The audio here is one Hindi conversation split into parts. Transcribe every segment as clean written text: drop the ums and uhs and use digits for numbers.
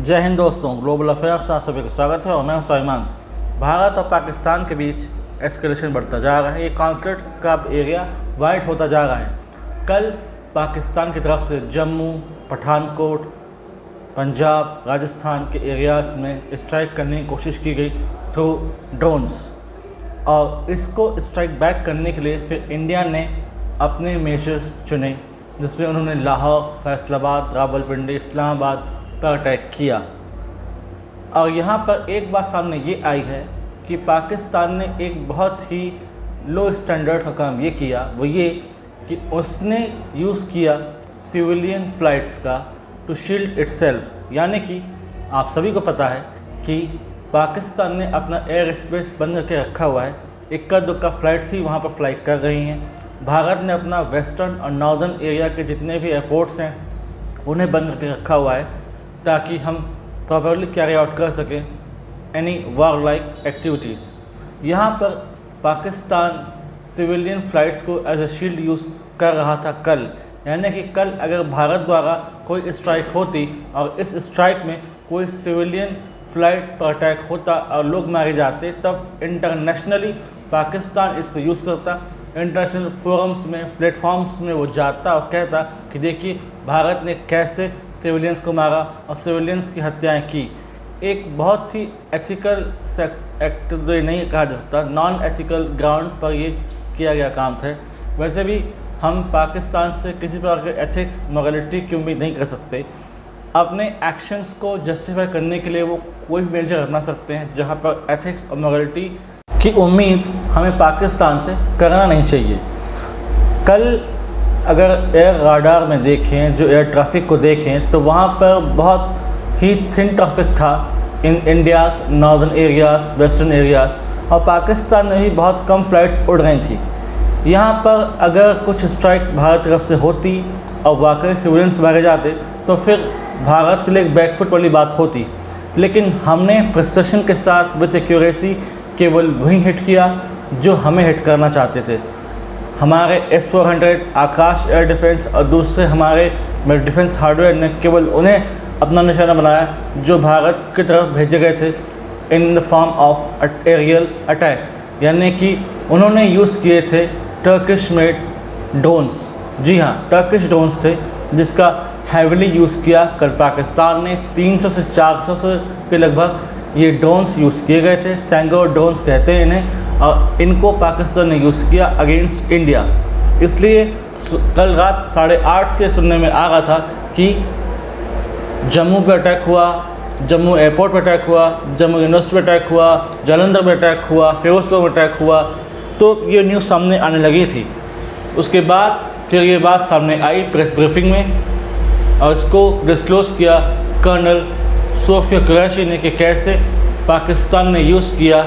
जय हिंद दोस्तों, ग्लोबल अफेयर्स आप सभी का स्वागत है और मैं हूं सलमान। भारत और पाकिस्तान के बीच एस्केलेशन बढ़ता जा रहा है। ये कॉन्फ्लिक्ट का एरिया वाइड होता जा रहा है। कल पाकिस्तान की तरफ से जम्मू, पठानकोट, पंजाब, राजस्थान के एरियाज़ में स्ट्राइक करने की कोशिश की गई थ्रू ड्रोन्स, और इसको स्ट्राइक बैक करने के लिए फिर इंडिया ने अपने मेजर्स चुने, जिसमें उन्होंने लाहौर, फैसलाबाद, रावलपिंडी, इस्लामाबाद पर अटैक किया। और यहाँ पर एक बात सामने ये आई है कि पाकिस्तान ने एक बहुत ही लो स्टैंडर्ड का काम ये किया, वो ये कि उसने यूज़ किया सिविलियन फ़्लाइट्स का टू शील्ड इटसेल्फ। यानी कि आप सभी को पता है कि पाकिस्तान ने अपना एयर स्पेस बंद करके रखा हुआ है। इक्का दुक्का फ़्लाइट्स ही वहाँ पर फ्लाई कर रही हैं। भारत ने अपना वेस्टर्न और नॉर्दर्न एरिया के जितने भी एयरपोर्ट्स हैं उन्हें बंद करके रखा हुआ है, ताकि हम प्रॉपरली कैरी आउट कर सकें एनी वॉर लाइक एक्टिविटीज़। यहाँ पर पाकिस्तान सिविलियन फ़्लाइट्स को एज ए शील्ड यूज़ कर रहा था कल। यानी कि कल अगर भारत द्वारा कोई स्ट्राइक होती और इस स्ट्राइक में कोई सिविलियन फ़्लाइट पर अटैक होता और लोग मारे जाते, तब इंटरनेशनली पाकिस्तान इसको यूज़ करता। इंटरनेशनल फोरम्स में, प्लेटफॉर्म्स में वो जाता और कहता कि देखिए भारत ने कैसे सिविलियंस को मारा और सिविलियंस की हत्याएं की। एक बहुत ही एथिकल एक्ट तो ये नहीं कहा जा सकता, नॉन एथिकल ग्राउंड पर ये किया गया काम था। वैसे भी हम पाकिस्तान से किसी प्रकार के एथिक्स, मोरालिटी की उम्मीद नहीं कर सकते। अपने एक्शंस को जस्टिफाई करने के लिए वो कोई भी मेजर अपना सकते हैं, जहाँ पर एथिक्स और मोरालिटी की उम्मीद हमें पाकिस्तान से करना नहीं चाहिए। कल अगर एयर राडार में देखें, जो एयर ट्रैफिक को देखें, तो वहाँ पर बहुत ही थिन ट्रैफिक था इन India's northern areas, western areas, और पाकिस्तान में भी बहुत कम फ़्लाइट्स उड़ रही थी। यहाँ पर अगर कुछ स्ट्राइक भारत की तरफ से होती और वाकई सिविलियंस मारे जाते तो फिर भारत के लिए एक बैकफुट वाली बात होती। लेकिन हमने प्रिसिशन के साथ विद एक्यूरेसी केवल वही हिट किया जो हमें हिट करना चाहते थे। हमारे S-400 आकाश एयर डिफेंस और दूसरे हमारे डिफेंस हार्डवेयर ने केवल उन्हें अपना निशाना बनाया जो भारत की तरफ भेजे गए थे in the form of aerial attack. यानी कि उन्होंने यूज़ किए थे टर्किश मेड ड्रोन्स। जी हाँ, टर्किश ड्रोन्स थे, जिसका हैविली यूज़ किया कल पाकिस्तान ने। 300 से 400 के लगभग ये ड्रोन्स यूज़ किए गए थे। सैंगो ड्रोन्स कहते हैं इन्हें, और इनको पाकिस्तान ने यूज़ किया अगेंस्ट इंडिया। इसलिए कल रात 8:30 से सुनने में आ रहा था कि जम्मू पे अटैक हुआ, जम्मू एयरपोर्ट पर अटैक हुआ, जम्मू यूनिवर्सिटी पर अटैक हुआ, जालंधर में अटैक हुआ, फिरोजपुर में अटैक हुआ। तो ये न्यूज़ सामने आने लगी थी। उसके बाद फिर ये बात सामने आई प्रेस ब्रीफिंग में, और इसको डिस्क्लोज़ किया कर्नल सोफिया कुरैशी ने कि कैसे पाकिस्तान ने यूज़ किया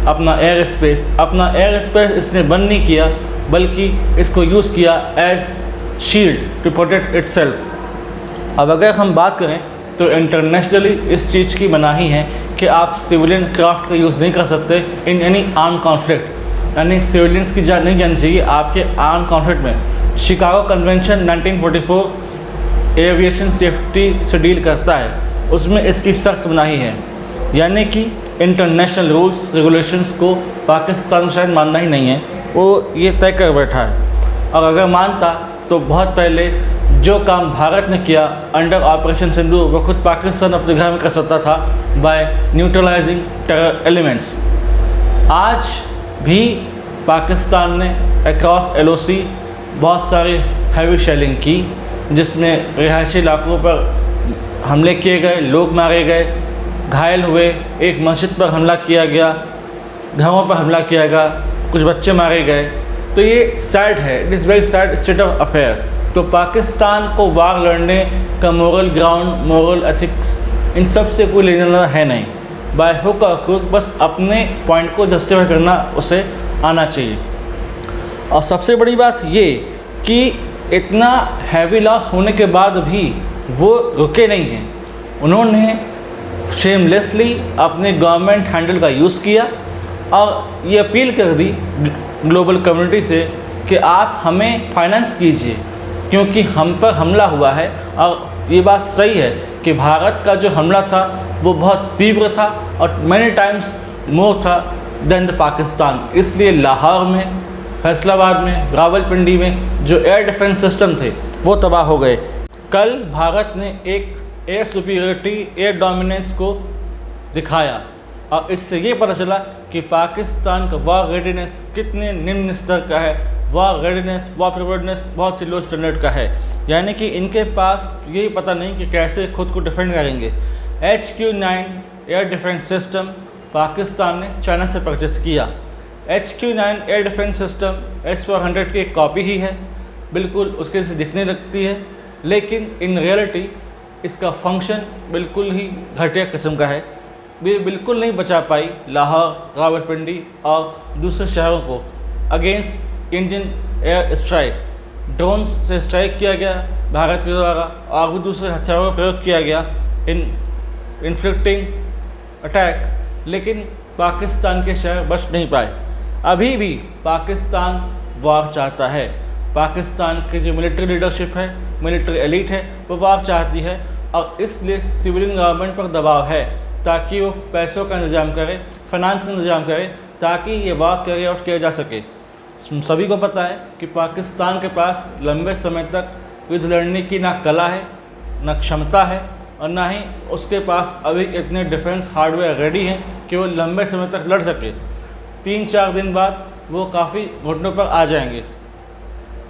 अपना एयर स्पेस। अपना एयर स्पेस इसने बंद नहीं किया, बल्कि इसको यूज़ किया as shield to protect itself. अब अगर हम बात करें तो इंटरनेशनली इस चीज़ की मनाही है कि आप सिविलियन क्राफ्ट का यूज़ नहीं कर सकते इन एनी आर्म कॉन्फ्लिक्ट। यानी सिविलियंस की जान नहीं जानी चाहिए आपके आर्म कॉन्फ्लिक्ट में। शिकागो कन्वेंशन 1944 एविएशन सेफ्टी से डील करता है, उसमें इसकी सख्त मनाही है। यानी कि इंटरनेशनल रूल्स रेगुलेशंस को पाकिस्तान शायद मानना ही नहीं है, वो ये तय कर बैठा है। और अगर मानता तो बहुत पहले जो काम भारत ने किया अंडर ऑपरेशन सिंधु, वो खुद पाकिस्तान अपने घर में कर सकता था बाय न्यूट्रलाइजिंग टेरर एलिमेंट्स। आज भी पाकिस्तान ने अक्रॉस LOC बहुत सारी हैवी शेलिंग की, जिसमें रिहायशी इलाकों पर हमले किए गए, लोग मारे गए, घायल हुए, एक मस्जिद पर हमला किया गया, घरों पर हमला किया गया, कुछ बच्चे मारे गए। तो ये सैड है, it is very sad state of affair. तो पाकिस्तान को वार लड़ने का मोरल ग्राउंड, मोरल एथिक्स, इन सब से कोई लेना देना है नहीं। बाय हुक और क्रुक बस अपने पॉइंट को जस्टिफाई करना उसे आना चाहिए। और सबसे बड़ी बात ये कि इतना हैवी लॉस होने के बाद भी वो रुके नहीं हैं। उन्होंने शेमलेसली अपने गवर्नमेंट हैंडल का यूज़ किया और ये अपील कर दी ग्लोबल कम्युनिटी से कि आप हमें फाइनेंस कीजिए, क्योंकि हम पर हमला हुआ है। और ये बात सही है कि भारत का जो हमला था वो बहुत तीव्र था और मैनी टाइम्स मोर था देन द पाकिस्तान। इसलिए लाहौर में, फैसलाबाद में, रावलपिंडी में जो एयर डिफेंस सिस्टम थे वो तबाह हो गए। कल भारत ने एक एयर सुपीरियरिटी, एयर डोमिनेंस को दिखाया और इससे ये पता चला कि पाकिस्तान का वॉर रेडीनेस कितने निम्न स्तर का है। वॉर रेडीनेस, वॉर प्रिपेयर्डनेस बहुत ही लो स्टैंडर्ड का है। यानी कि इनके पास यही पता नहीं कि कैसे खुद को डिफेंड करेंगे। HQ-9 air defence system Pakistan ने चाइना से परचेस किया। HQ-9 air defence system S-400 की एक कॉपी ही है, बिल्कुल उसके से दिखने लगती है, लेकिन इन रियलिटी इसका फंक्शन बिल्कुल ही घटिया किस्म का है। वे बिल्कुल नहीं बचा पाई लाहौर, रावलपिंडी और दूसरे शहरों को against Indian air strike. Drones से स्ट्राइक किया गया भारत के द्वारा और भी दूसरे हथियारों का प्रयोग किया गया इन इन्फ्लिक्टिंग अटैक, लेकिन पाकिस्तान के शहर बच नहीं पाए। अभी भी पाकिस्तान वार चाहता है। पाकिस्तान की जो मिलिट्री लीडरशिप है, मिलिट्री एलिट है, वो वार चाहती है और इसलिए सिविलियन गवर्नमेंट पर दबाव है ताकि वो पैसों का इंतजाम करे, फाइनेंस का इंतजाम करे, ताकि ये वार कैरी आउट किया जा सके। सभी को पता है कि पाकिस्तान के पास लंबे समय तक युद्ध लड़ने की ना कला है, ना क्षमता है और ना ही उसके पास अभी इतने डिफेंस हार्डवेयर रेडी हैं कि वो लंबे समय तक लड़ सके। 3-4 दिन बाद वो काफ़ी घुटनों पर आ जाएंगे।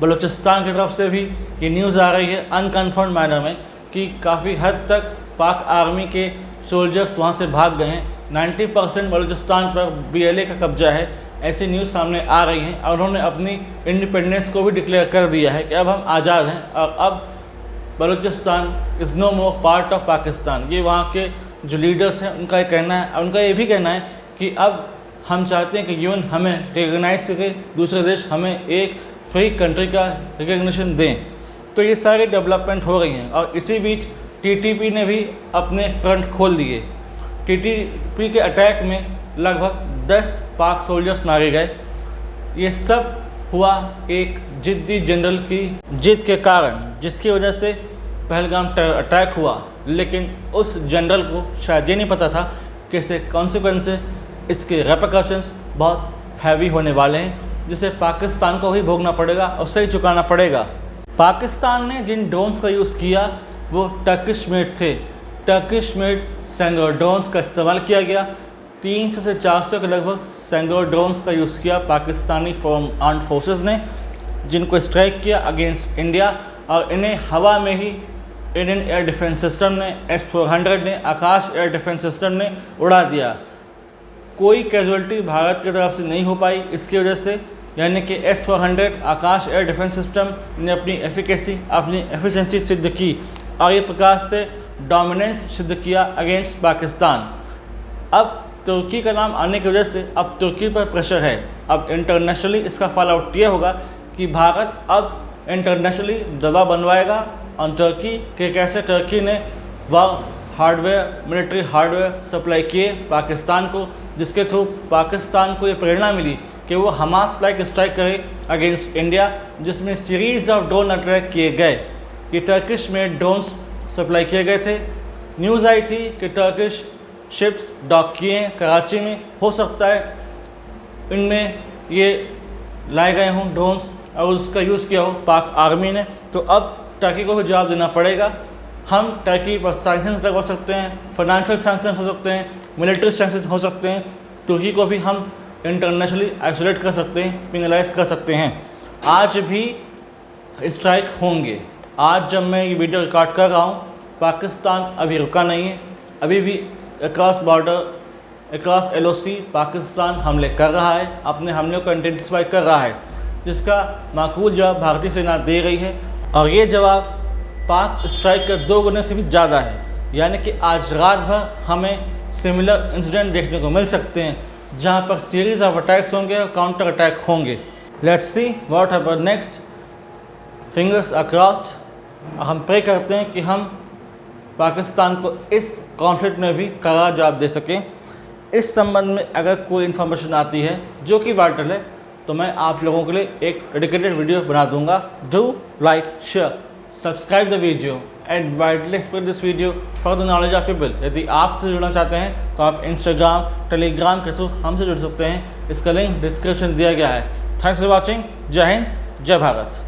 बलूचिस्तान की तरफ से भी ये न्यूज़ आ रही है अनकन्फर्म मैनर में कि काफ़ी हद तक पाक आर्मी के सोल्जर्स वहाँ से भाग गए हैं। 90% बलूचिस्तान पर BLA का कब्जा है, ऐसी न्यूज़ सामने आ रही हैं और उन्होंने अपनी इंडिपेंडेंस को भी डिक्लेयर कर दिया है कि अब हम आज़ाद हैं और अब Balochistan is no more part of Pakistan. ये वहाँ के जो लीडर्स हैं उनका ये कहना है, और उनका ये भी कहना है कि अब हम चाहते हैं कि यूएन हमें रिकगनाइज करे, दूसरे देश हमें एक फ्री कंट्री का रिकग्निशन दें। तो ये सारे डेवलपमेंट हो रही हैं और इसी बीच TTP ने भी अपने फ्रंट खोल दिए। TTP के अटैक में लगभग 10 पाक सोल्जर्स मारे गए। ये सब हुआ एक जिद्दी जनरल की जिद के कारण, जिसकी वजह से पहलगाम अटैक हुआ। लेकिन उस जनरल को शायद ये नहीं पता था कि इसके कॉन्सिक्वेंसेस, इसके रेपरकशंस बहुत हैवी होने वाले हैं, जिसे पाकिस्तान को ही भोगना पड़ेगा और सही चुकाना पड़ेगा। पाकिस्तान ने जिन ड्रोन्स का यूज़ किया वो टर्किश मेड थे। टर्किश मेड सेंगोर ड्रोन्स का इस्तेमाल किया गया। 300 से 400 के लगभग सेंगोर ड्रोन्स का यूज़ किया पाकिस्तानी आर्म्ड फोर्सेस ने, जिनको स्ट्राइक किया अगेंस्ट इंडिया, और इन्हें हवा में ही इंडियन एयर डिफेंस सिस्टम ने, S-400 ने, आकाश एयर डिफेंस सिस्टम ने उड़ा दिया। कोई कैजुअल्टी भारत की तरफ से नहीं हो पाई इसकी वजह से, यानी कि S-400 आकाश एयर डिफेंस सिस्टम ने अपनी एफिकेसी, अपनी एफिशिएंसी सिद्ध की और ये प्रकार से डोमिनेंस सिद्ध किया अगेंस्ट पाकिस्तान। अब तुर्की का नाम आने की वजह से अब तुर्की पर प्रेशर है। अब इंटरनेशनली इसका फॉल आउट ये होगा कि भारत अब इंटरनेशनली दबाव बनवाएगा और तुर्की के कैसे टर्की ने वह हार्डवेयर, मिलिट्री हार्डवेयर सप्लाई किए पाकिस्तान को, जिसके थ्रू पाकिस्तान को ये प्रेरणा मिली कि वो हमास लाइक स्ट्राइक करे अगेंस्ट इंडिया, जिसमें सीरीज़ ऑफ ड्रोन अटैक किए गए। ये टर्किश में ड्रोन्स सप्लाई किए गए थे। न्यूज़ आई थी कि टर्किश शिप्स डॉक किए हैं कराची में, हो सकता है इनमें ये लाए गए हों ड्रोन्स और उसका यूज़ किया हो पाक आर्मी ने। तो अब टर्की को भी जवाब देना पड़ेगा। हम टर्की पर सैंक्शंस लगवा सकते हैं, फाइनेंशियल सैंक्शंस हो सकते हैं, मिलिट्री सैंक्शंस हो सकते हैं। तुर्की को भी हम इंटरनेशनली आइसोलेट कर सकते हैं, पिनलाइज कर सकते हैं। आज भी स्ट्राइक होंगे। आज जब मैं ये वीडियो रिकॉर्ड कर रहा हूँ, पाकिस्तान अभी रुका नहीं है। अभी भी across border, across LOC Pakistan हमले कर रहा है, अपने हमलों को इंटेंसिफाई कर रहा है, जिसका माकूल जवाब भारतीय सेना दे रही है और ये जवाब पाक स्ट्राइक के 2 गुने से भी ज़्यादा है। यानी कि आज रात भर हमें सिमिलर इंसिडेंट देखने को मिल सकते हैं, जहां पर सीरीज़ ऑफ अटैक्स होंगे और काउंटर अटैक होंगे। Let's see what happen next. Fingers are crossed. हम प्रे करते हैं कि हम पाकिस्तान को इस कॉन्फ्लिक्ट में भी कड़ा जवाब दे सकें। इस संबंध में अगर कोई इन्फॉर्मेशन आती है जो कि वाइटल है, तो मैं आप लोगों के लिए एक डेडिकेटेड वीडियो बना दूंगा। Do like, share, subscribe the video and widely spread this video for the knowledge of people. यदि आपसे जुड़ना चाहते हैं तो आप इंस्टाग्राम, टेलीग्राम के थ्रू हमसे जुड़ सकते हैं। इसका लिंक डिस्क्रिप्शन दिया गया है। Thanks for watching. जय हिंद, जय भारत।